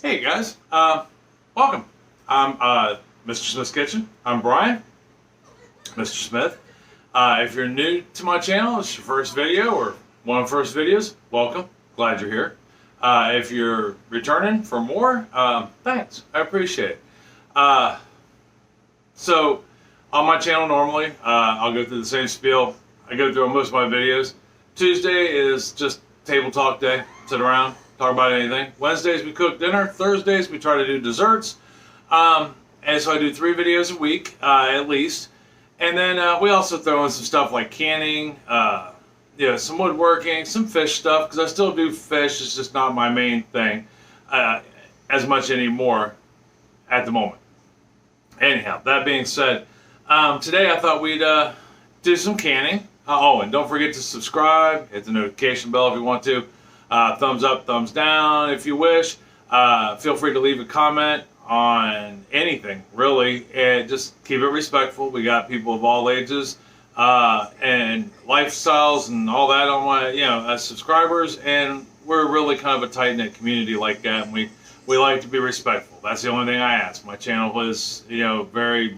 Hey guys, welcome. I'm Mr. Smith's Kitchen. I'm Brian, Mr. Smith. If you're new to my channel, it's your first video or one of the first videos, welcome. Glad you're here. If you're returning for more, thanks. I appreciate it. So, on my channel normally, I'll go through the same spiel I go through on most of my videos. Tuesday is just table talk day. Sit around, talk about anything. Wednesdays we cook dinner. Thursdays we try to do desserts. And so I do 3 videos a week at least. And then we also throw in some stuff like canning, some woodworking, some fish stuff, because I still do fish. It's just not my main thing as much anymore at the moment. Anyhow, that being said, today I thought we'd do some canning. And don't forget to subscribe, hit the notification bell if you want to. Thumbs up, thumbs down if you wish. Feel free to leave a comment on anything, really, and just keep it respectful. We got people of all ages and lifestyles and all that on my, as subscribers, and we're really kind of a tight-knit community like that, and we like to be respectful. That's the only thing I ask. My channel is, very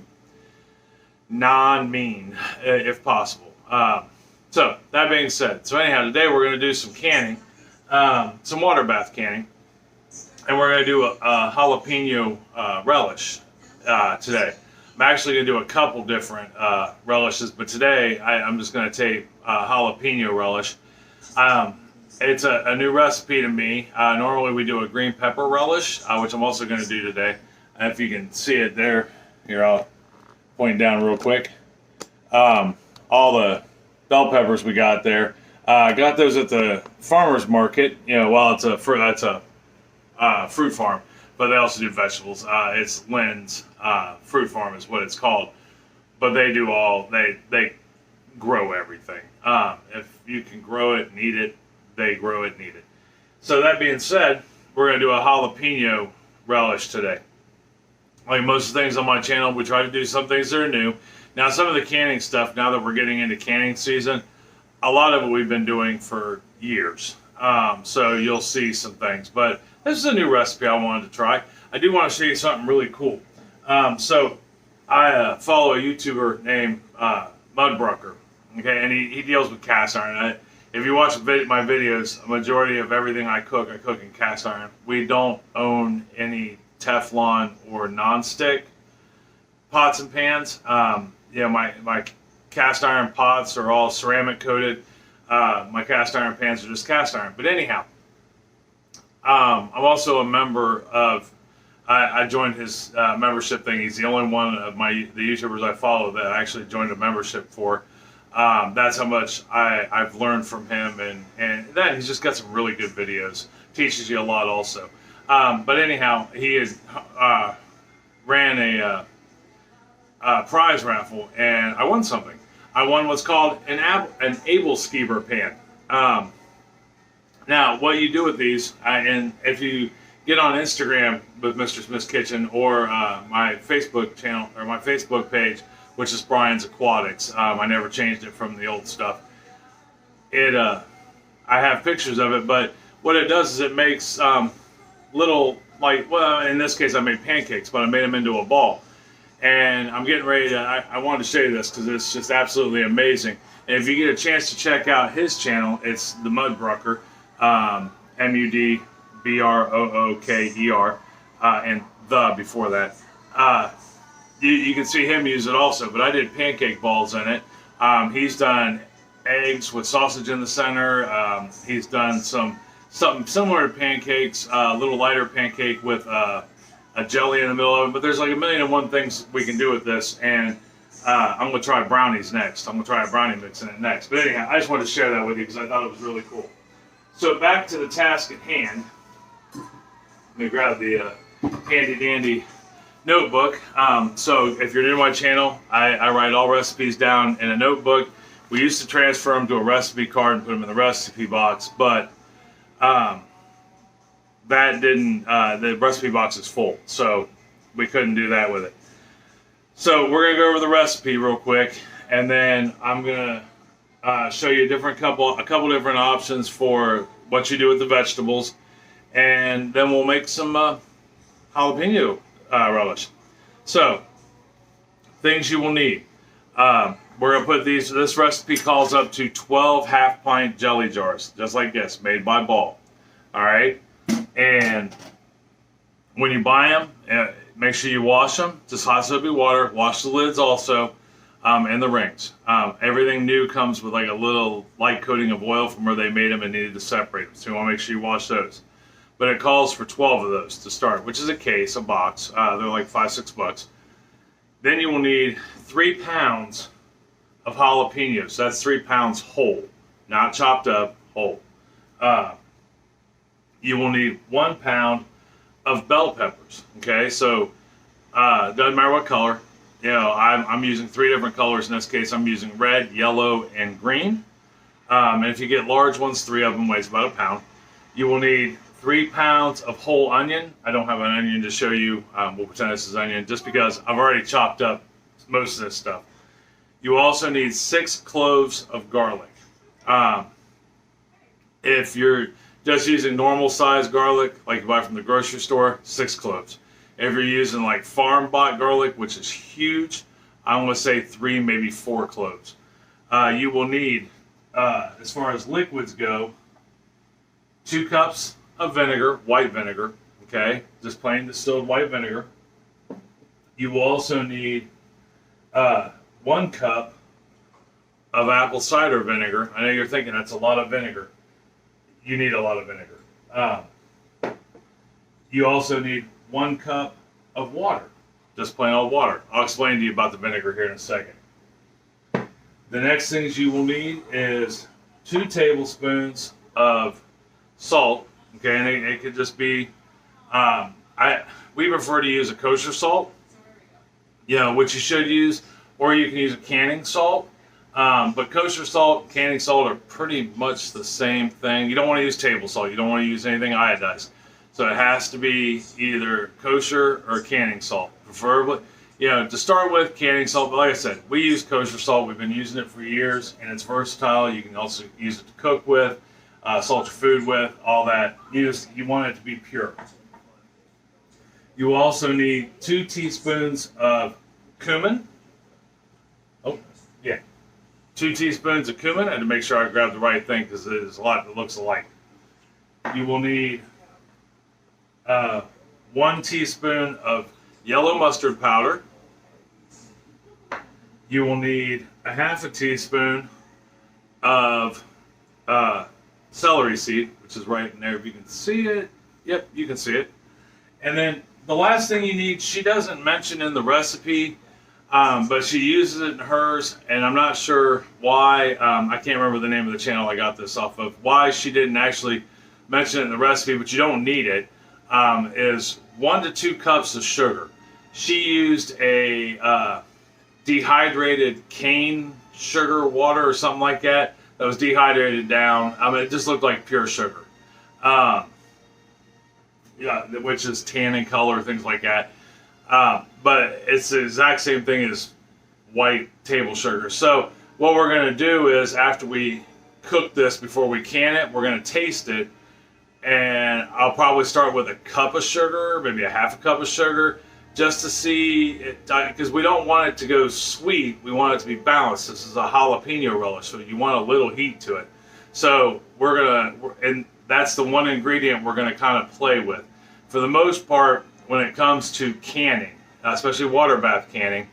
non-mean, if possible. So, that being said, anyhow, today we're going to do some canning, some water bath canning, and we're going to do a jalapeno relish today. I'm actually going to do a couple different relishes, but today I'm just going to take jalapeno relish. It's a new recipe to me. Normally we do a green pepper relish, which I'm also going to do today. And if you can see it there, here I'll point down real quick. All the bell peppers we got there. Got those at the farmer's market. While it's a fruit farm, but they also do vegetables. It's Lynn's Fruit Farm is what it's called. But they do they grow everything. If you can grow it and eat it, they grow it and eat it. So that being said, we're going to do a jalapeno relish today. Like most of the things on my channel, we try to do some things that are new. Now, some of the canning stuff, now that we're getting into canning season, a lot of it we've been doing for years. So you'll see some things. But this is a new recipe I wanted to try. I do want to show you something really cool. So I follow a YouTuber named Mudbrucker. Okay, and he deals with cast iron. If you watch my videos, a majority of everything I cook in cast iron. We don't own any Teflon or non-stick pots and pans. My cast iron pots are all ceramic coated. My cast iron pans are just cast iron. But anyhow, I'm also a member of, I joined his membership thing. He's the only one of the YouTubers I follow that I actually joined a membership for. That's how much I've learned from him, and then he's just got some really good videos. Teaches you a lot also. But anyhow, he ran a prize raffle, and I won something. I won what's called an Able Skeever pan. Now, what you do with these, and if you get on Instagram with Mr. Smith's Kitchen or my Facebook channel or my Facebook page, which is Brian's Aquatics, I never changed it from the old stuff. I have pictures of it, but what it does is it makes little, in this case I made pancakes, but I made them into a ball. And I'm getting ready to, I wanted to show you this because it's just absolutely amazing. And if you get a chance to check out his channel, it's the Mudbrucker, Mudbrooker, and the before that. You can see him use it also, but I did pancake balls in it. He's done eggs with sausage in the center. He's done something similar to pancakes, a little lighter pancake with a jelly in the middle of it, but there's like 1,000,001 things we can do with this, and I'm going to try brownies next. I'm going to try a brownie mix in it next. But anyhow, I just wanted to share that with you because I thought it was really cool. So back to the task at hand. Let me grab the handy-dandy notebook. So if you're new to my channel, I write all recipes down in a notebook. We used to transfer them to a recipe card and put them in the recipe box, but that didn't, the recipe box is full, so we couldn't do that with it. So we're going to go over the recipe real quick, and then I'm going to show you a couple different options for what you do with the vegetables, and then we'll make some jalapeno relish. So, things you will need. We're going to put these, this recipe calls up to 12 half-pint jelly jars, just like this, made by Ball. All right? And when you buy them, make sure you wash them, just hot soapy water. Wash the lids also, and the rings. Everything new comes with like a little light coating of oil from where they made them and needed to separate them. So you want to make sure you wash those. But it calls for 12 of those to start, which is a case, a box. They're like $5-6. Then you will need 3 pounds of jalapenos. That's 3 pounds whole, not chopped up, whole. You will need 1 pound of bell peppers. Okay, so doesn't matter what color. You know, I'm using 3 different colors in this case. I'm using red, yellow, and green. And if you get large ones, 3 of them weighs about 1 pound. You will need 3 pounds of whole onion. I don't have an onion to show you. We'll pretend this is onion just because I've already chopped up most of this stuff. You also need 6 cloves of garlic. If you're just using normal size garlic, like you buy from the grocery store, 6 cloves. If you're using like farm bought garlic, which is huge, I'm going to say 3, maybe 4 cloves. You will need, as far as liquids go, 2 cups of vinegar, white vinegar, okay, just plain distilled white vinegar. You will also need 1 cup of apple cider vinegar. I know you're thinking that's a lot of vinegar. You need a lot of vinegar. You also need 1 cup of water, just plain old water. I'll explain to you about the vinegar here in a second. The next things you will need is 2 tablespoons of salt. Okay, and it could just be, we prefer to use a kosher salt, you know, which you should use, or you can use a canning salt. But kosher salt and canning salt are pretty much the same thing. You don't want to use table salt. You don't want to use anything iodized. So it has to be either kosher or canning salt, preferably. You know, to start with, canning salt. But like I said, we use kosher salt. We've been using it for years, and it's versatile. You can also use it to cook with, salt your food with, all that. You want it to be pure. You also need 2 teaspoons of cumin. Oh, yeah. 2 teaspoons of cumin. I had to make sure I grabbed the right thing because there's a lot that looks alike. You will need 1 teaspoon of yellow mustard powder. You will need a ½ teaspoon of celery seed, which is right in there if you can see it. Yep, you can see it. And then the last thing you need, she doesn't mention in the recipe, but she uses it in hers, and I'm not sure why. I can't remember the name of the channel I got this off of. Why she didn't actually mention it in the recipe, but you don't need it, is 1 to 2 cups of sugar. She used a dehydrated cane sugar water or something like that was dehydrated down. I mean, it just looked like pure sugar. Yeah, which is tan in color, things like that. But it's the exact same thing as white table sugar. So what we're going to do is after we cook this, before we can it, we're going to taste it. And I'll probably start with a cup of sugar, maybe a ½ cup of sugar, just to see it, because we don't want it to go sweet. We want it to be balanced. This is a jalapeno relish, so you want a little heat to it. So and that's the one ingredient we're gonna kind of play with. For the most part, when it comes to canning, especially water bath canning,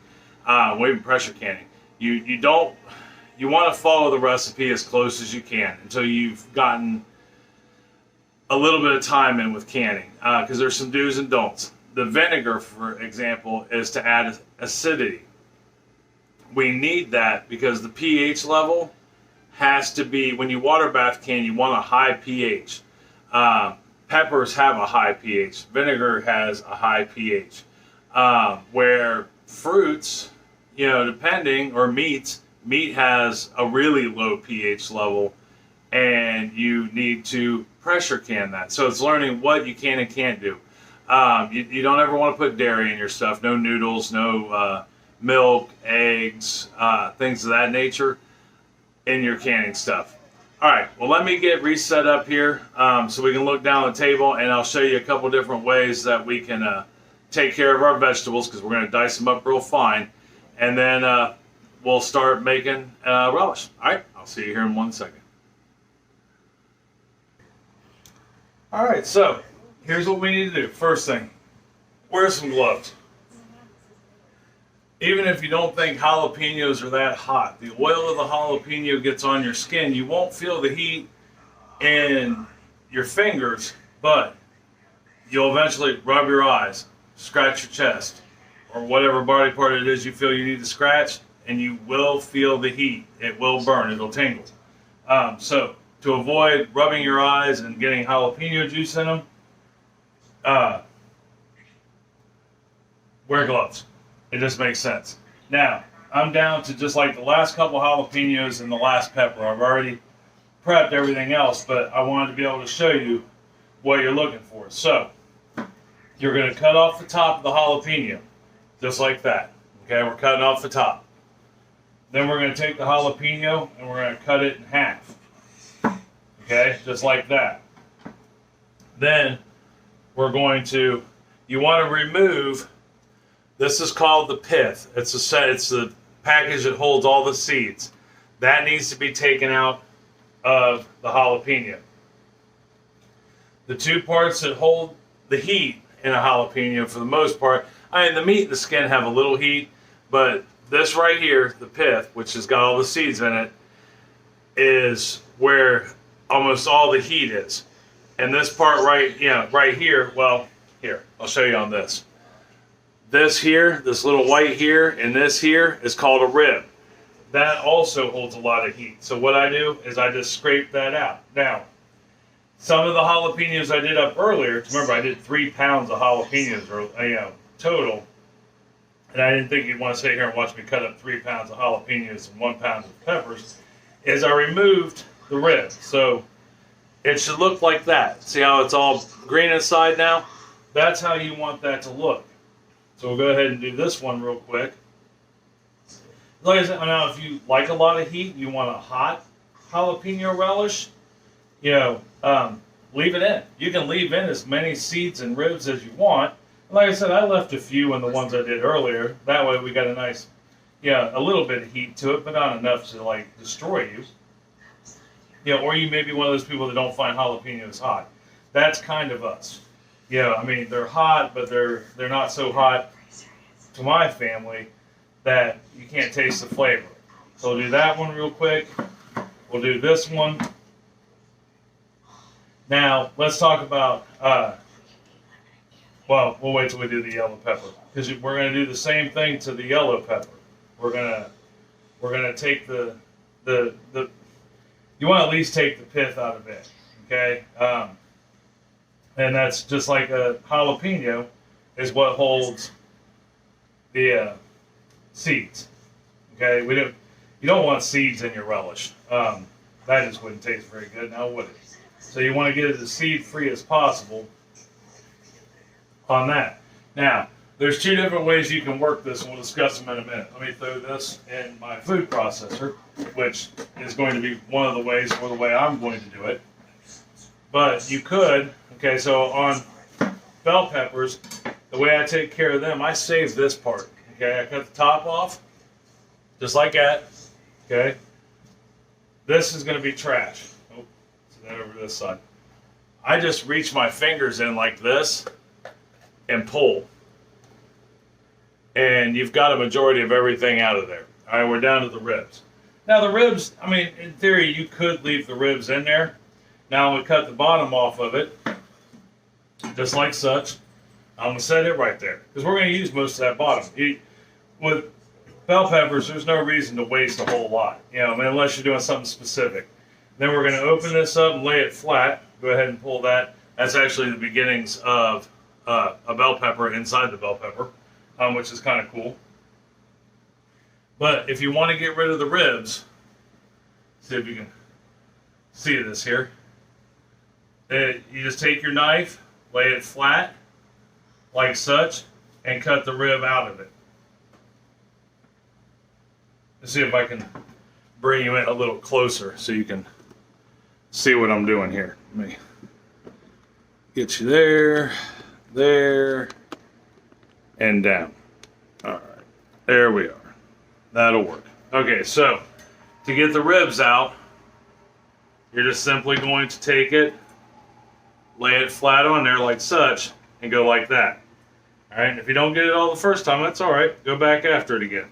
even pressure canning, you want to follow the recipe as close as you can until you've gotten a little bit of time in with canning, because there's some do's and don'ts. The vinegar, for example, is to add acidity. We need that because the pH level has to be, when you water bath can, you want a high pH. Peppers have a high pH. Vinegar has a high pH. Where fruits, you know, depending, or meat has a really low pH level, and you need to pressure can that. So it's learning what you can and can't do. You don't ever want to put dairy in your stuff. No noodles, no milk, eggs, things of that nature in your canning stuff. All right, well, let me get reset up here so we can look down the table, and I'll show you a couple different ways that we can take care of our vegetables because we're going to dice them up real fine, and then we'll start making relish. All right, I'll see you here in 1 second. All right, so here's what we need to do. First thing, wear some gloves. Even if you don't think jalapenos are that hot, the oil of the jalapeno gets on your skin. You won't feel the heat in your fingers, but you'll eventually rub your eyes, scratch your chest, or whatever body part it is you feel you need to scratch, and you will feel the heat. It will burn. It'll tingle. So to avoid rubbing your eyes and getting jalapeno juice in them, wear gloves. It just makes sense. Now, I'm down to just like the last couple jalapenos and the last pepper. I've already prepped everything else, but I wanted to be able to show you what you're looking for. So, you're going to cut off the top of the jalapeno, just like that. Okay, we're cutting off the top. Then we're going to take the jalapeno and we're going to cut it in half. Okay, just like that. Then, we're going to, you want to remove, this is called the pith. It's the package that holds all the seeds. That needs to be taken out of the jalapeno. The two parts that hold the heat in a jalapeno, for the most part, I mean, the meat and the skin have a little heat, but this right here, the pith, which has got all the seeds in it, is where almost all the heat is. And this part right here, well, here, I'll show you on this. This here, this little white here, and this here is called a rib. That also holds a lot of heat. So what I do is I just scrape that out. Now, some of the jalapenos I did up earlier, remember I did 3 pounds of jalapenos total, and I didn't think you'd want to sit here and watch me cut up 3 pounds of jalapenos and 1 pound of peppers, is I removed the rib. So it should look like that. See how it's all green inside now? That's how you want that to look. So we'll go ahead and do this one real quick. Like I said, now if you like a lot of heat, you want a hot jalapeno relish, leave it in. You can leave in as many seeds and ribs as you want. Like I said, I left a few in the ones I did earlier. That way we got a nice, a little bit of heat to it, but not enough to like destroy you. Or you may be one of those people that don't find jalapenos hot. That's kind of us. I mean, they're hot, but they're not so hot to my family that you can't taste the flavor. So we'll do that one real quick. We'll do this one. Now, let's talk about, well, we'll wait till we do the yellow pepper, because we're going to do the same thing to the yellow pepper. We're gonna take the you want to at least take the pith out of it, okay? And that's just like a jalapeno is what holds the seeds. Okay, you don't want seeds in your relish. That just wouldn't taste very good, now would it? So you want to get it as seed free as possible on that. Now, there's 2 different ways you can work this, and we'll discuss them in a minute. Let me throw this in my food processor, which is going to be one of the ways, or the way I'm going to do it. But you could, okay, so on bell peppers, the way I take care of them, I save this part. Okay, I cut the top off, just like that. Okay, this is going to be trash. Oh, see that over this side. I just reach my fingers in like this and pull. And you've got a majority of everything out of there. All right, we're down to the ribs. Now the ribs, I mean, in theory, you could leave the ribs in there. Now I'm going to cut the bottom off of it, just like such. I'm going to set it right there, because we're going to use most of that bottom. With bell peppers, there's no reason to waste a whole lot, unless you're doing something specific. Then we're going to open this up and lay it flat. Go ahead and pull that. That's actually the beginnings of a bell pepper inside the bell pepper, which is kind of cool. But if you want to get rid of the ribs, see if you can see this here. You just take your knife, lay it flat, like such, and cut the rib out of it. Let's see if I can bring you in a little closer so you can see what I'm doing here. Let me get you there, and down. All right, there we are. That'll work. Okay, so to get the ribs out, you're just simply going to take it, lay it flat on there like such, and go like that. All right, and if you don't get it all the first time, that's all right. Go back after it again.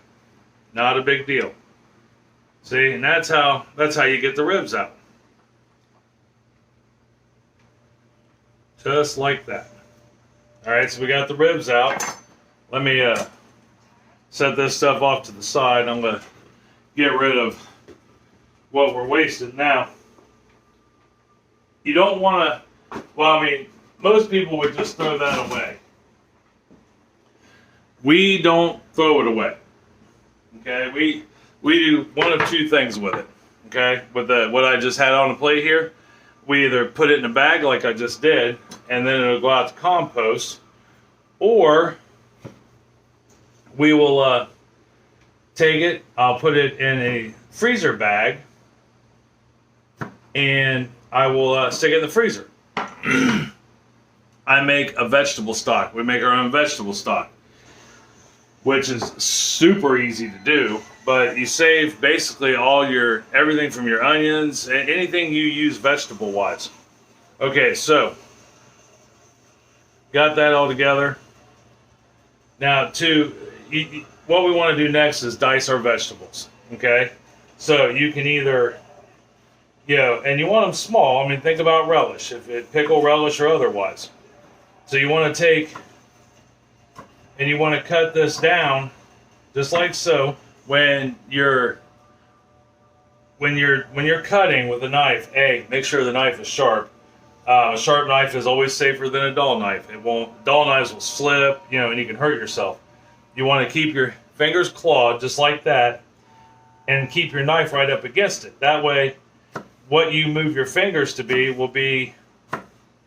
Not a big deal. See, and that's how you get the ribs out. Just like that. All right, so we got the ribs out. Let me set this stuff off to the side. I'm going to get rid of what we're wasting now. You don't want to, well, I mean, most people would just throw that away. We don't throw it away. Okay, we do one of two things with it. Okay, with what I just had on the plate here, we either put it in a bag like I just did, and then it'll go out to compost, or we will take it, I'll put it in a freezer bag, and I will stick it in the freezer. I make a vegetable stock. We make our own vegetable stock, which is super easy to do, but you save basically everything from your onions, anything you use vegetable wise. Okay, so got that all together. Now what we want to do next is dice our vegetables. Okay, so you can either, and you want them small. I mean, think about relish, if it pickle relish or otherwise. So you want to take, and you want to cut this down just like so. When you're cutting with a knife, make sure the knife is sharp. A sharp knife is always safer than a dull knife. Dull knives will slip, and you can hurt yourself. You want to keep your fingers clawed just like that, and keep your knife right up against it. That way, what you move your fingers to be will be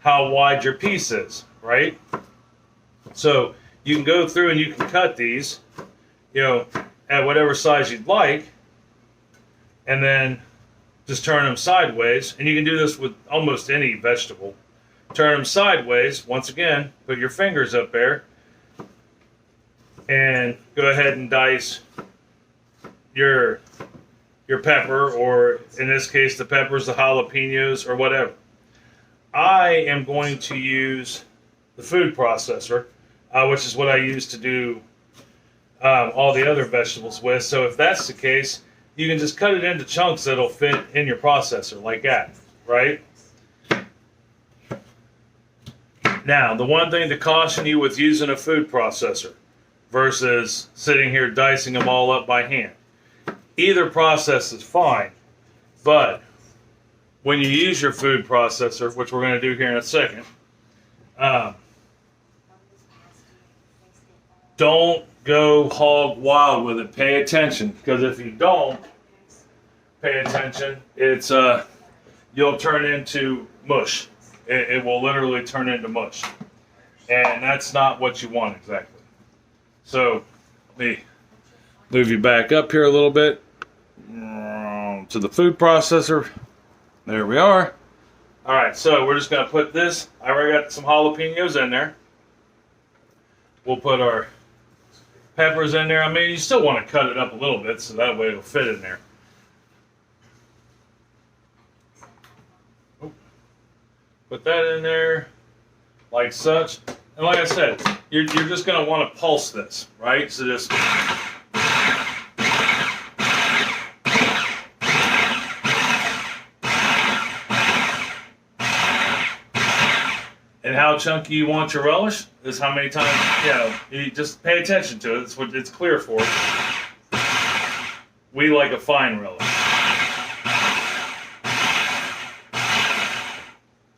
how wide your piece is, right? So you can go through and you can cut these, at whatever size you'd like, and then just turn them sideways. And you can do this with almost any vegetable. Turn them sideways. Once again, put your fingers up there, and go ahead and dice your pepper, or in this case, the peppers, the jalapenos, or whatever. I am going to use the food processor, which is what I use to do all the other vegetables with. So if that's the case, you can just cut it into chunks that'll fit in your processor like that, right? Now, the one thing to caution you with using a food processor versus sitting here dicing them all up by hand. Either process is fine, but when you use your food processor, which we're going to do here in a second, don't go hog wild with it. Pay attention, because if you don't pay attention, it's you'll turn into mush. It will literally turn into mush, and that's not what you want exactly. So let me move you back up here a little bit to the food processor. There we are. All right, so we're just going to put this. I already got some jalapenos in there. We'll put our peppers in there. I mean, you still want to cut it up a little bit so that way it'll fit in there. Put that in there like such. And like I said, you're just going to want to pulse this, right? So just... And how chunky you want your relish is how many times, you just pay attention to it. It's what it's clear for. We like a fine relish.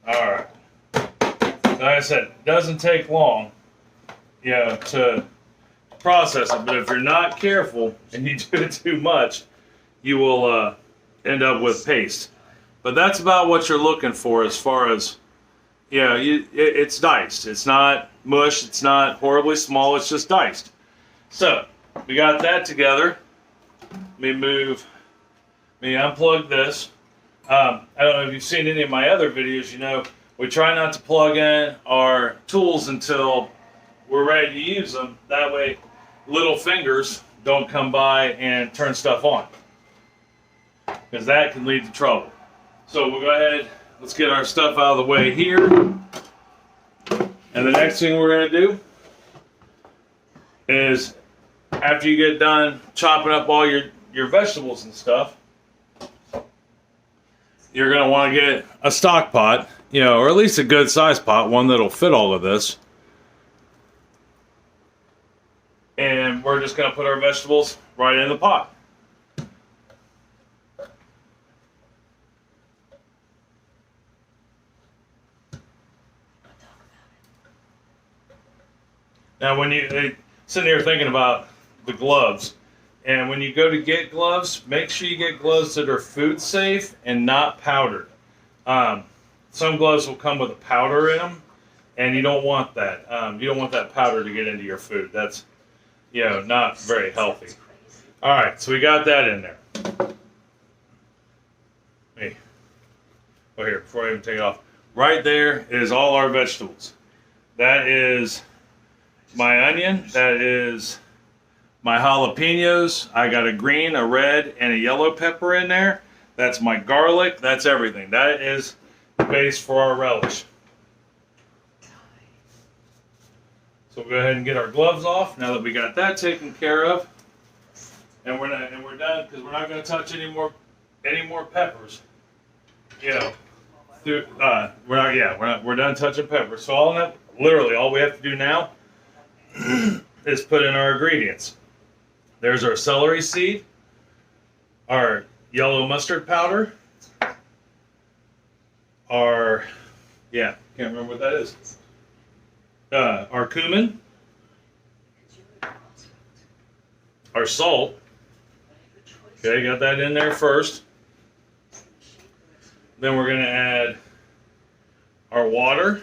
All right. Like I said, it doesn't take long, to process it. But if you're not careful and you do it too much, you will end up with paste. But that's about what you're looking for as far as, it's diced. It's not mush. It's not horribly small. It's just diced. So we got that together. Let me unplug this. I don't know if you've seen any of my other videos. We try not to plug in our tools until we're ready to use them. That way, little fingers don't come by and turn stuff on, because that can lead to trouble. So we'll go ahead, let's get our stuff out of the way here. And the next thing we're going to do is, after you get done chopping up all your vegetables and stuff, you're going to want to get a stock pot, you know, or at least a good size pot, one that'll fit all of this. And we're just going to put our vegetables right in the pot. Now, when sitting here thinking about the gloves, and when you go to get gloves, make sure you get gloves that are food safe and not powdered. Some gloves will come with a powder in them, and you don't want that. You don't want that powder to get into your food. That's, you know, not very healthy. All right, so we got that in there. Hey, oh, here, before I even take it off, right there is all our vegetables. That is my onion. That is my jalapenos. I got a green, a red, and a yellow pepper in there. That's my garlic. That's everything. That is the base for our relish. So we'll go ahead and get our gloves off now that we got that taken care of. And we're done, because we're not going to touch any more peppers. You know, we're done touching peppers. So literally all we have to do now is put in our ingredients. There's our celery seed, our yellow mustard powder, can't remember what that is. Our cumin, our salt. Okay, got that in there first. Then we're going to add our water,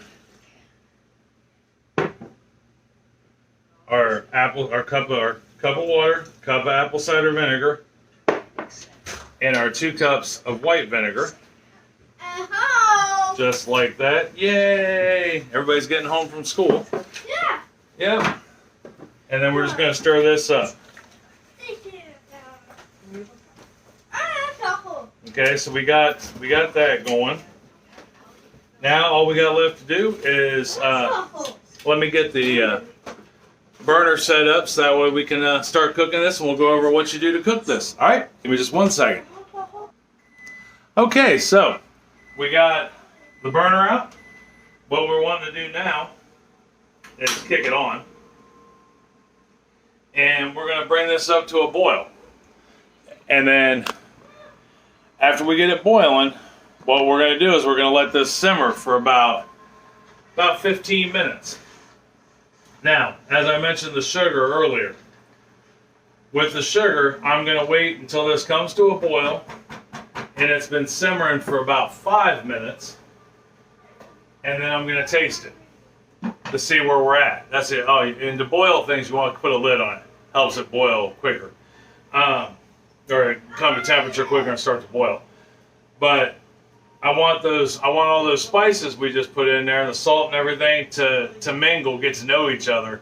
our cup of water, cup of apple cider vinegar, and our 2 cups of white vinegar. Just like that. Yay! Everybody's getting home from school. Yeah. Yeah. And then we're just going to stir this up. Okay, so we got that going. Now all we got left to do is let me get the burner set up so that way we can start cooking this, and we'll go over what you do to cook this. All right, give me just 1 second. Okay, so we got the burner out. What we're wanting to do now is kick it on, and we're going to bring this up to a boil. And then after we get it boiling, what we're going to do is we're going to let this simmer for about 15 minutes. Now, as I mentioned the sugar earlier, with the sugar, I'm going to wait until this comes to a boil, and it's been simmering for about 5 minutes, and then I'm going to taste it to see where we're at. That's it. Oh, and to boil things, you want to put a lid on it. Helps it boil quicker. Or come to temperature quicker and start to boil. But I want all those spices we just put in there, the salt and everything, to mingle, get to know each other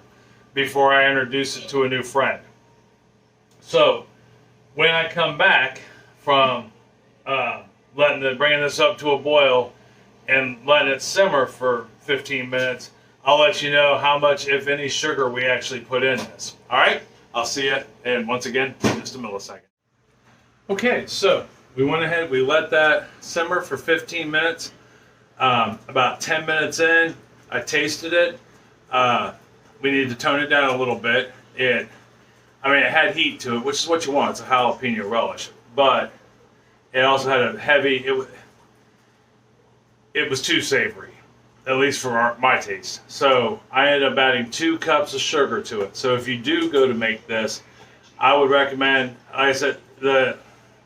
before I introduce it to a new friend. So when I come back from bringing this up to a boil and letting it simmer for 15 minutes, I'll let you know how much, if any, sugar we actually put in this. All right? I'll see you, and once again, in just a millisecond. Okay, so we went ahead, we let that simmer for 15 minutes. About 10 minutes in, I tasted it. We need to tone it down a little bit. It had heat to it, which is what you want. It's a jalapeno relish. But it also had a heavy, it was too savory, at least for my taste. So I ended up adding 2 cups of sugar to it. So if you do go to make this, I would recommend, like I said, the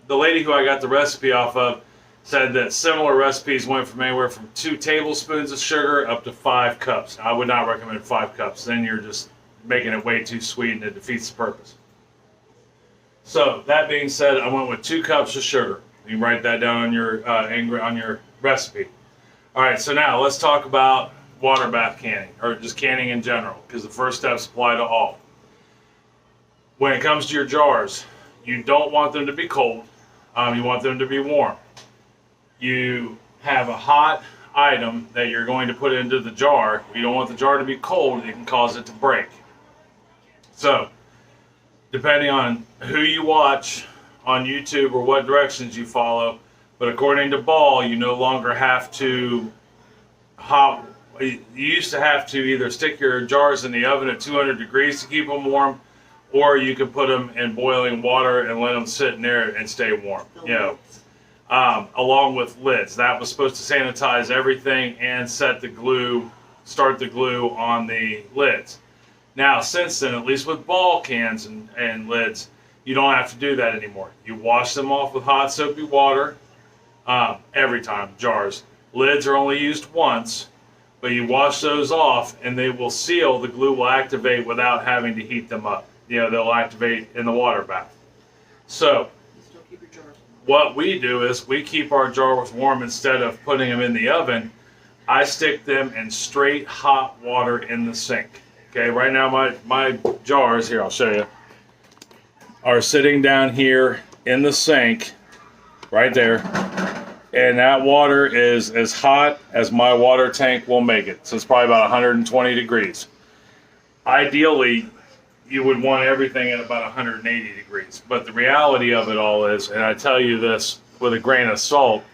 lady who I got the recipe off of said that similar recipes went from anywhere from 2 tablespoons of sugar up to 5 cups. I would not recommend 5 cups. Then you're just making it way too sweet and it defeats the purpose. So that being said, I went with 2 cups of sugar. You can write that down on your recipe. All right, so now let's talk about water bath canning, or just canning in general, because the first steps apply to all. When it comes to your jars, you don't want them to be cold. You want them to be warm. You have a hot item that you're going to put into the jar. You don't want the jar to be cold. It can cause it to break. So, depending on who you watch on YouTube or what directions you follow, but according to Ball, you no longer have to you used to have to either stick your jars in the oven at 200 degrees to keep them warm, or you could put them in boiling water and let them sit in there and stay warm. Along with lids. That was supposed to sanitize everything and start the glue on the lids. Now, since then, at least with Ball cans and lids, you don't have to do that anymore. You wash them off with hot soapy water every time. Jars. Lids are only used once, but you wash those off and they will seal. The glue will activate without having to heat them up. They'll activate in the water bath. So, what we do is we keep our jars warm instead of putting them in the oven. I stick them in straight hot water in the sink. Okay, right now my jars, here I'll show you, are sitting down here in the sink, right there. And that water is as hot as my water tank will make it. So it's probably about 120 degrees. Ideally, you would want everything at about 180 degrees. But the reality of it all is, and I tell you this with a grain of salt,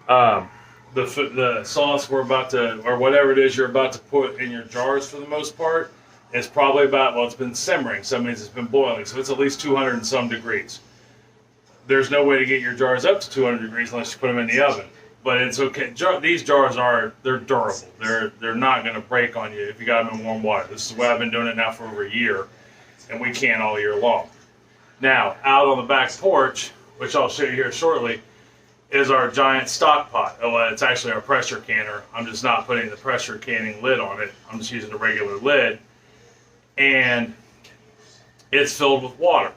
the sauce we're about to, or whatever it is you're about to put in your jars for the most part, is probably about, well, it's been simmering, so that means it's been boiling. So it's at least 200 and some degrees. There's no way to get your jars up to 200 degrees unless you put them in the oven. But it's okay. These jars they're durable. They're not going to break on you if you got them in warm water. This is the way I've been doing it now for over a year, and we can all year long. Now, out on the back porch, which I'll show you here shortly, is our giant stock pot. Oh, it's actually our pressure canner. I'm just not putting the pressure canning lid on it. I'm just using a regular lid, and it's filled with water.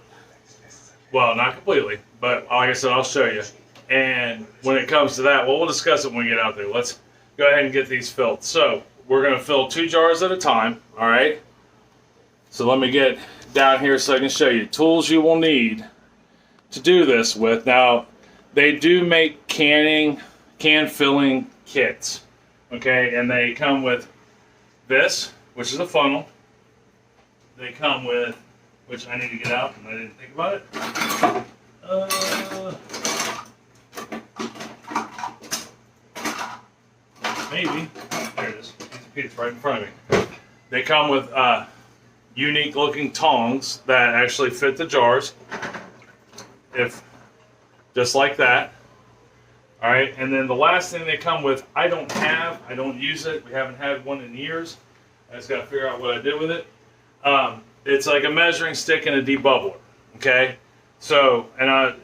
Well, not completely, but like I said, I'll show you. And when it comes to that, well, we'll discuss it when we get out there. Let's go ahead and get these filled. So we're going to fill 2 jars at a time, all right? So let me get down here so I can show you tools you will need to do this with. Now, they do make can filling kits, okay? And they come with this, which is a funnel. They come with, which I need to get out, and I didn't think about it. Maybe. There it is. It's right in front of me. They come with unique looking tongs that actually fit the jars. Just like that. Alright, and then the last thing they come with, I don't use it. We haven't had one in years. I just got to figure out what I did with it. It's like a measuring stick and a debubbler, okay? So, and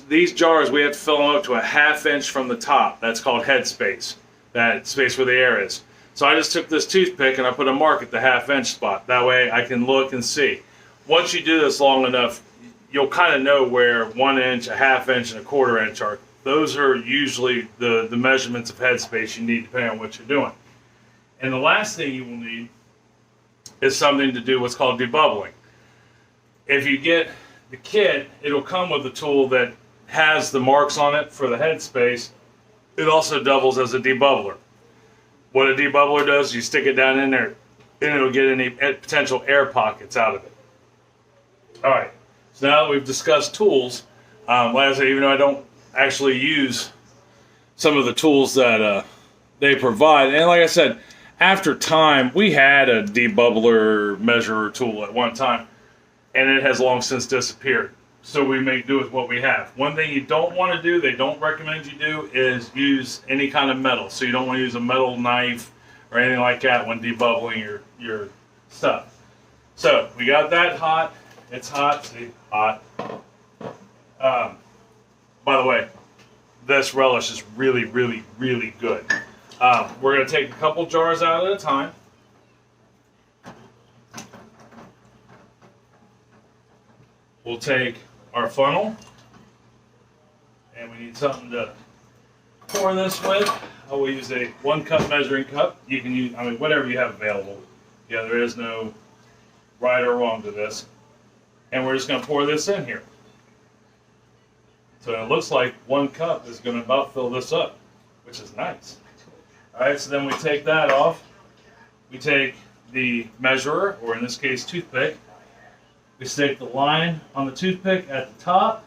these jars, we have to fill them up to a 1/2 inch from the top. That's called head space, that space where the air is. So I just took this toothpick and I put a mark at the 1/2 inch spot. That way I can look and see. Once you do this long enough, you'll kind of know where 1 inch, a 1/2 inch, and a 1/4 inch are. Those are usually the measurements of head space you need depending on what you're doing. And the last thing you will need is something to do what's called debubbling. If you get the kit, it'll come with a tool that has the marks on it for the head space. It also doubles as a debubbler. What a debubbler does, you stick it down in there and it'll get any potential air pockets out of it. Alright, so now that we've discussed tools, like I said, even though I don't actually use some of the tools that they provide, and like I said, after time, we had a debubbler measurer tool at one time, and it has long since disappeared. So we make do with what we have. One thing you don't want to do, they don't recommend you do, is use any kind of metal. So you don't want to use a metal knife or anything like that when debubbling your stuff. So we got that hot. It's hot. See, hot. By the way, this relish is really, really, really good. We're going to take a couple jars out at a time. We'll take our funnel, and we need something to pour this with. I will use a 1 cup measuring cup. You can use, I mean, whatever you have available. Yeah, there is no right or wrong to this. And we're just going to pour this in here. So it looks like 1 cup is going to about fill this up, which is nice. All right, so then we take that off. We take the measurer, or in this case, toothpick. We stick the line on the toothpick at the top.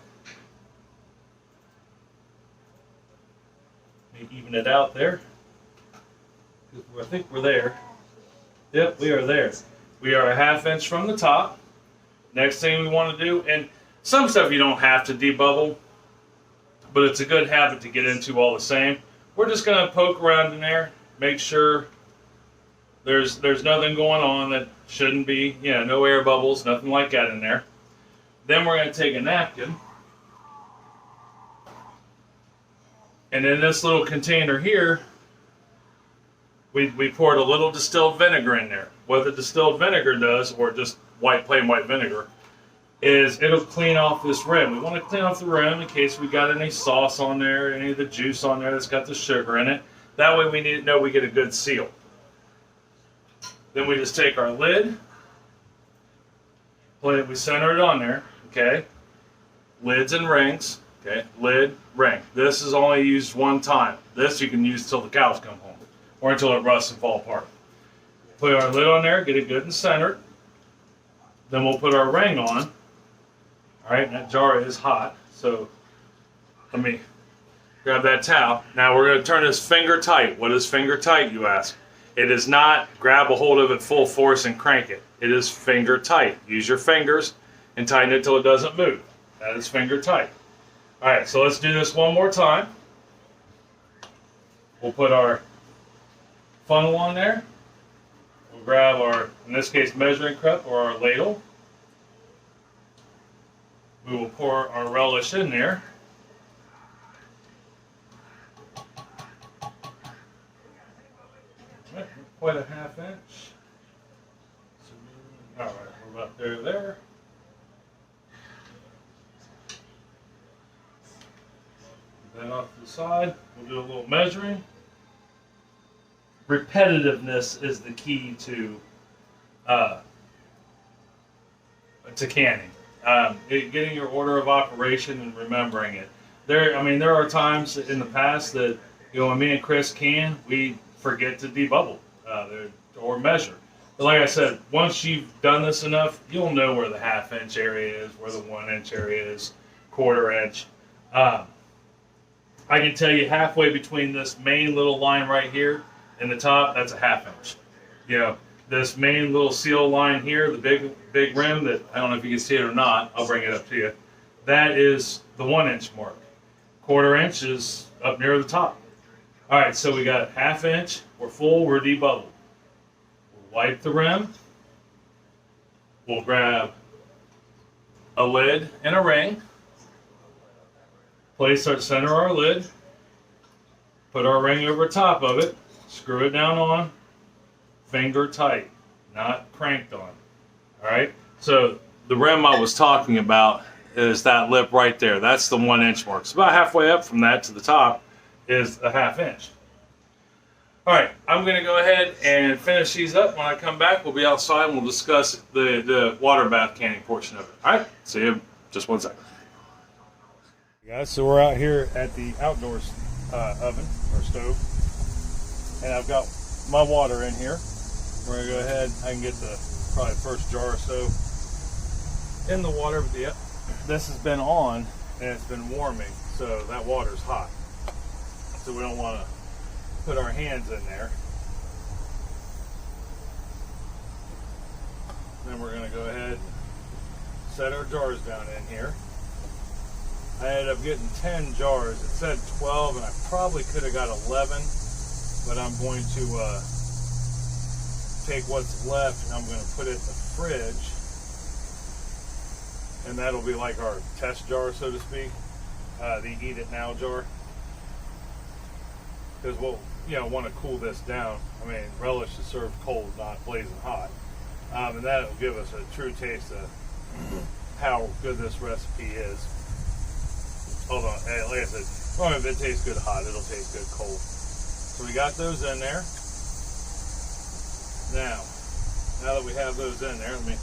Let me even it out there. I think we're there. Yep, we are there. We are a 1/2 inch from the top. Next thing we want to do, and some stuff you don't have to debubble, but it's a good habit to get into all the same. We're just going to poke around in there, make sure there's nothing going on that shouldn't be, no air bubbles, nothing like that in there. Then we're going to take a napkin, and in this little container here, we poured a little distilled vinegar in there. What the distilled vinegar does, or just plain white vinegar, is it'll clean off this rim. We want to clean off the rim in case we got any sauce on there, any of the juice on there that's got the sugar in it. That way we need to know we get a good seal. Then we just take our lid, we center it on there, okay? Lids and rings, okay? Lid, ring. This is only used 1 time. This you can use till the cows come home, or until it rusts and fall apart. Put our lid on there, get it good and centered. Then we'll put our ring on. All right, and that jar is hot, so let me grab that towel. Now we're going to turn this finger tight. What is finger tight, you ask? It is not grab a hold of it full force and crank it. It is finger tight. Use your fingers and tighten it till it doesn't move. That is finger tight. All right, so let's do this one more time. We'll put our funnel on there. We'll grab our, in this case, measuring cup or our ladle. We will pour our relish in there. Quite a 1/2 inch. All right, we're about there. Then off to the side, we'll do a little measuring. Repetitiveness is the key to canning. Getting your order of operation and remembering it. There are times in the past that when me and Chris can, we forget to debubble or measure. But like I said, once you've done this enough, you'll know where the 1/2 inch area is, where the 1 inch area is, 1/4 inch. I can tell you halfway between this main little line right here and the top, that's a 1/2 inch. This main little seal line here, the big rim that, I don't know if you can see it or not, I'll bring it up to you. That is the 1 inch mark. 1/4 inch is up near the top. All right, so we got 1/2 inch, we're full, we're debubbled. We'll wipe the rim. We'll grab a lid and a ring. Center our lid. Put our ring over top of it. Screw it down on. Finger tight, not cranked on. All right, so the rim I was talking about is that lip right there. That's the 1 inch mark. So about halfway up from that to the top is a 1/2 inch. All right, I'm going to go ahead and finish these up. When I come back, we'll be outside and we'll discuss the water bath canning portion of it. All right, see you in just 1 second. Guys, so we're out here at the outdoors oven or stove, and I've got my water in here. We're gonna go ahead. I can get the probably first jar or so in the water, but this has been on and it's been warming, so that water's hot. So we don't want to put our hands in there. Then we're gonna go ahead and set our jars down in here. I ended up getting 10 jars. It said 12, and I probably could have got 11, but I'm going to take what's left and I'm going to put it in the fridge, and that'll be like our test jar, so to speak, the eat it now jar, because we'll want to cool this down. I mean, relish is served cold, not blazing hot, and that'll give us a true taste of how good this recipe is. Although, like I said, if it tastes good hot, it'll taste good cold. So we got those in there. Now that we have those in there, let me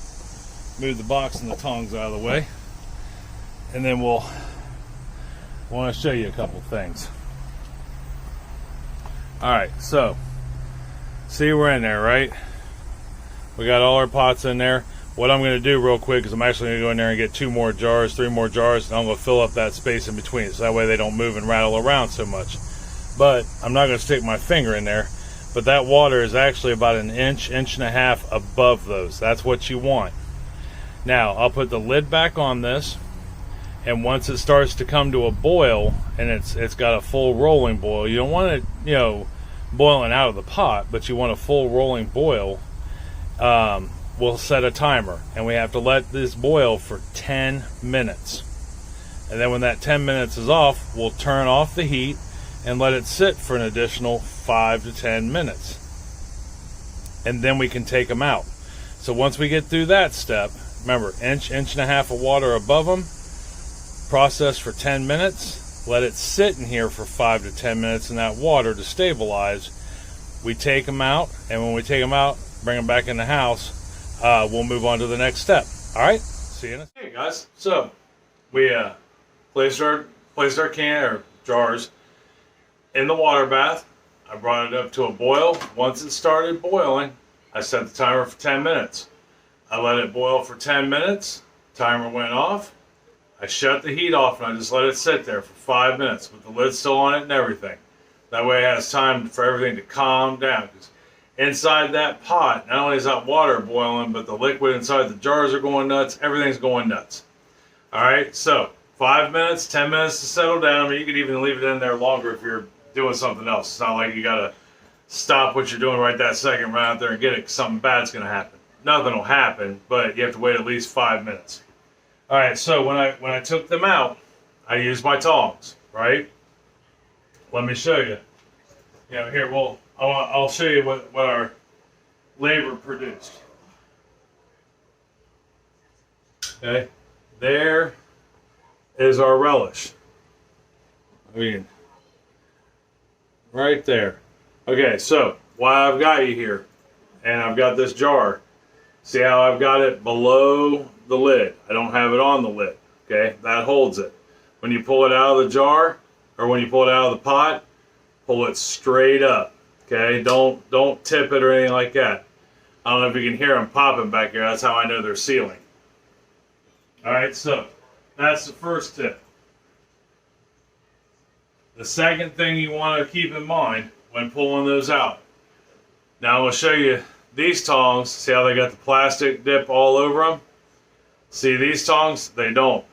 move the box and the tongs out of the way. And then we'll want to show you a couple things. Alright, so see, we're in there, right? We got all our pots in there. What I'm going to do real quick is I'm actually going to go in there and get 2 more jars, 3 more jars, and I'm going to fill up that space in between, so that way they don't move and rattle around so much. But I'm not going to stick my finger in there. But that water is actually about an inch, inch and a half above those. That's what you want. Now, I'll put the lid back on this, and once it starts to come to a boil, and it's got a full rolling boil, you don't want it, boiling out of the pot, but you want a full rolling boil. We'll set a timer, and we have to let this boil for 10 minutes. And then when that 10 minutes is off, we'll turn off the heat and let it sit for an additional 5 to 10 minutes. And then we can take them out. So once we get through that step, remember, inch and a half of water above them, process for 10 minutes, let it sit in here for 5 to 10 minutes in that water to stabilize. We take them out, and when we take them out, bring them back in the house, we'll move on to the next step. All right, see you in a second. Hey guys, so we placed our can or jars in the water bath. I brought it up to a boil. Once it started boiling, I set the timer for 10 minutes. I let it boil for 10 minutes. Timer went off. I shut the heat off and I just let it sit there for 5 minutes with the lid still on it and everything. That way it has time for everything to calm down. Because inside that pot, not only is that water boiling, but the liquid inside the jars are going nuts. Everything's going nuts. All right, so 5 minutes, 10 minutes to settle down. I mean, you could even leave it in there longer if you're doing something else. It's not like you got to stop what you're doing right that second, run out there and get it, 'cause something bad's going to happen. Nothing will happen, but you have to wait at least 5 minutes. All right, so when I took them out, I used my tongs, right? Let me show you. Here, I'll show you what our labor produced. Okay, there is our relish. I mean, right there. Okay, so while I've got you here, and I've got this jar, see how I've got it below the lid? I don't have it on the lid. Okay, that holds it. When you pull it out of the jar, or when you pull it out of the pot, pull it straight up. Okay, don't tip it or anything like that. I don't know if you can hear them popping back here. That's how I know they're sealing. All right, so that's the first tip. The second thing you want to keep in mind when pulling those out. Now I'm going to show you these tongs. See how they got the plastic dip all over them? See these tongs? They don't.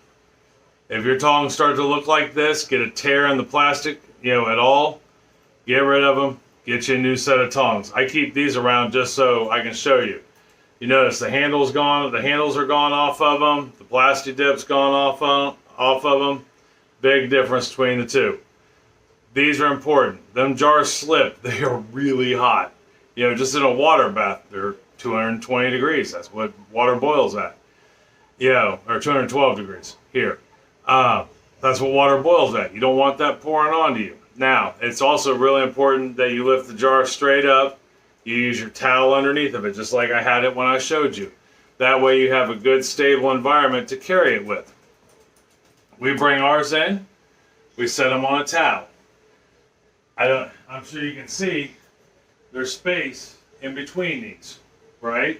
If your tongs start to look like this, get a tear in the plastic, at all, get rid of them. Get you a new set of tongs. I keep these around just so I can show you. You notice the handle's gone. The handles are gone off of them. The plastic dip's gone off of them. Big difference between the two. These are important. Them jars slip. They are really hot. Just in a water bath, they're 220 degrees. That's what water boils at. Or 212 degrees here. That's what water boils at. You don't want that pouring onto you. Now, it's also really important that you lift the jar straight up. You use your towel underneath of it, just like I had it when I showed you. That way you have a good, stable environment to carry it with. We bring ours in. We set them on a towel. I'm sure you can see there's space in between these, right?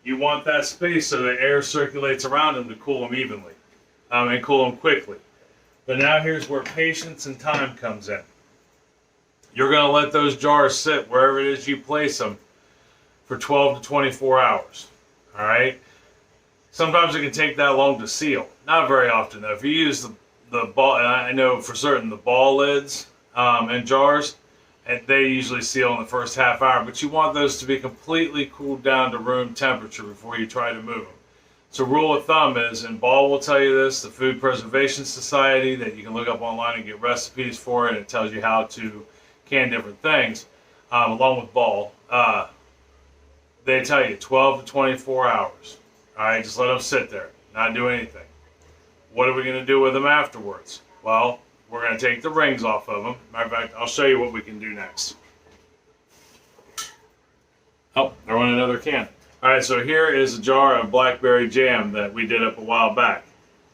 You want that space so the air circulates around them to cool them evenly and cool them quickly. But now here's where patience and time comes in. You're going to let those jars sit wherever it is you place them for 12 to 24 hours. All right? Sometimes it can take that long to seal. Not very often, though. If you use the ball, and I know for certain the ball lids and jars, and they usually seal in the first half hour, but you want those to be completely cooled down to room temperature before you try to move them. So rule of thumb is, and Ball will tell you this, the Food Preservation Society, that you can look up online and get recipes for it. It tells you how to can different things, along with Ball. They tell you 12 to 24 hours. All right, just let them sit there, not do anything. What are we going to do with them afterwards? Well, we're going to take the rings off of them. Matter of fact, I'll show you what we can do next. Oh, I want another can. All right, so here is a jar of blackberry jam that we did up a while back.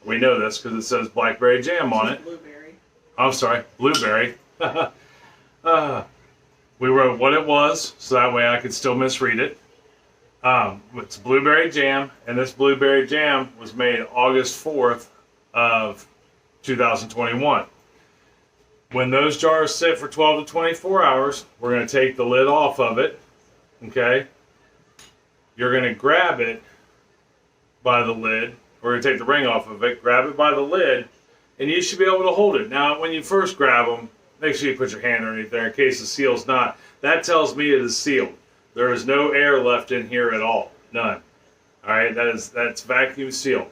We know this because it says blackberry jam on it. Blueberry. I'm sorry, blueberry. We wrote what it was, so that way I could still misread it. It's blueberry jam, and this blueberry jam was made August 4th of 2021. When those jars sit for 12 to 24 hours, we're going to take the lid off of it, okay? You're going to grab it by the lid. We're going to take the ring off of it, grab it by the lid, and you should be able to hold it. Now, when you first grab them, make sure you put your hand underneath there in case the seal's not. That tells me it is sealed. There is no air left in here at all. None. All right, that's vacuum sealed.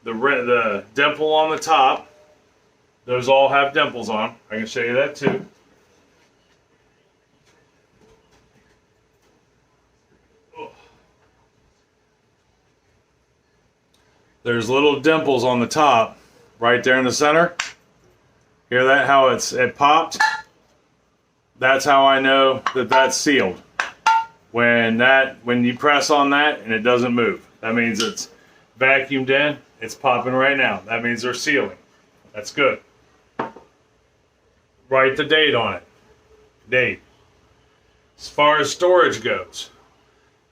The dimple on the top, those all have dimples on them. I can show you that too. There's little dimples on the top, right there in the center. Hear that? How it popped? That's how I know that that's sealed. When you press on that and it doesn't move, that means it's vacuumed in. It's popping right now. That means they're sealing. That's good. Write the date on it. Date. As far as storage goes,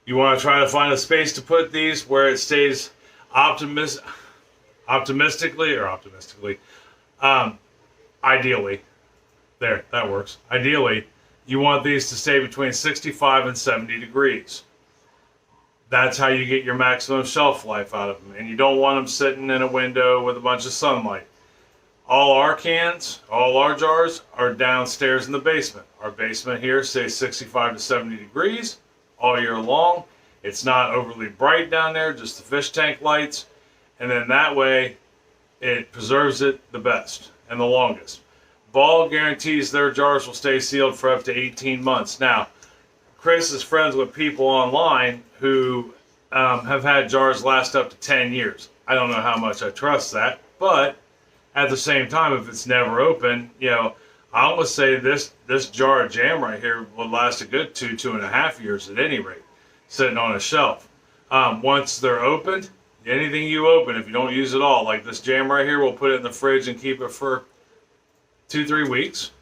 you want to try to find a space to put these where it stays optimistically, ideally. There, that works. Ideally, you want these to stay between 65 and 70 degrees. That's how you get your maximum shelf life out of them. And you don't want them sitting in a window with a bunch of sunlight. All our cans, all our jars are downstairs in the basement. Our basement here stays 65 to 70 degrees all year long. It's not overly bright down there, just the fish tank lights. And then that way, it preserves it the best and the longest. Ball guarantees their jars will stay sealed for up to 18 months. Now, Chris is friends with people online who have had jars last up to 10 years. I don't know how much I trust that, but at the same time, if it's never open, I almost say this jar of jam right here will last a good 2.5 years at any rate, sitting on a shelf. Once they're opened, anything you open, if you don't use it all, like this jam right here, we'll put it in the fridge and keep it for 2-3 weeks.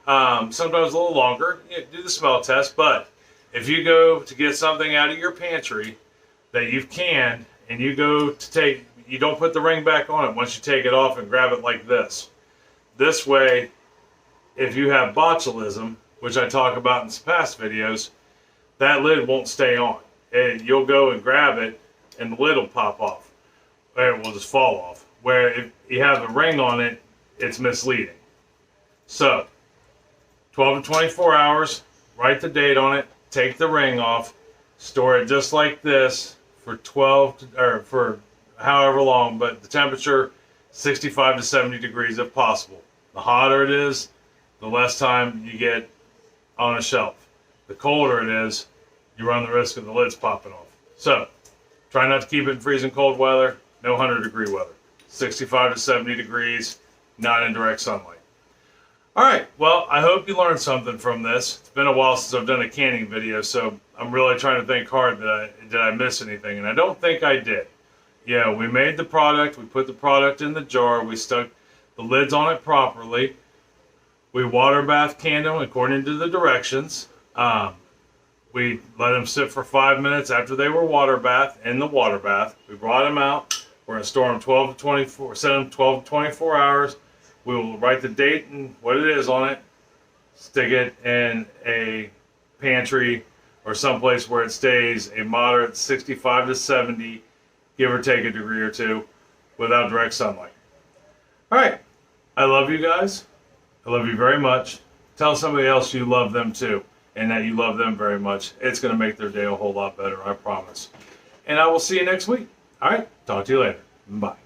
Sometimes a little longer. Do the smell test, but if you go to get something out of your pantry that you've canned and you go to take, you don't put the ring back on it once you take it off and grab it like this. This way, if you have botulism, which I talk about in some past videos, that lid won't stay on. And you'll go and grab it and the lid will pop off. Or it will just fall off. Where if you have a ring on it, it's misleading. So, 12 to 24 hours, write the date on it, take the ring off, store it just like this for for however long, but the temperature 65 to 70 degrees if possible. The hotter it is, the less time you get on a shelf. The colder it is, you run the risk of the lids popping off. So, try not to keep it in freezing cold weather, no 100-degree weather. 65 to 70 degrees, not in direct sunlight. All right, well, I hope you learned something from this. It's been a while since I've done a canning video, so I'm really trying to think hard did I miss anything, and I don't think I did. We made the product, we put the product in the jar, we stuck the lids on it properly, we water bath canned them according to the directions. We let them sit for 5 minutes after they were water bath in the water bath. We brought them out. We're going to store them 12 to 24 hours. We will write the date and what it is on it, stick it in a pantry or someplace where it stays a moderate 65 to 70, give or take a degree or two, without direct sunlight. All right. I love you guys. I love you very much. Tell somebody else you love them too and that you love them very much. It's going to make their day a whole lot better, I promise. And I will see you next week. All right. Talk to you later. Bye.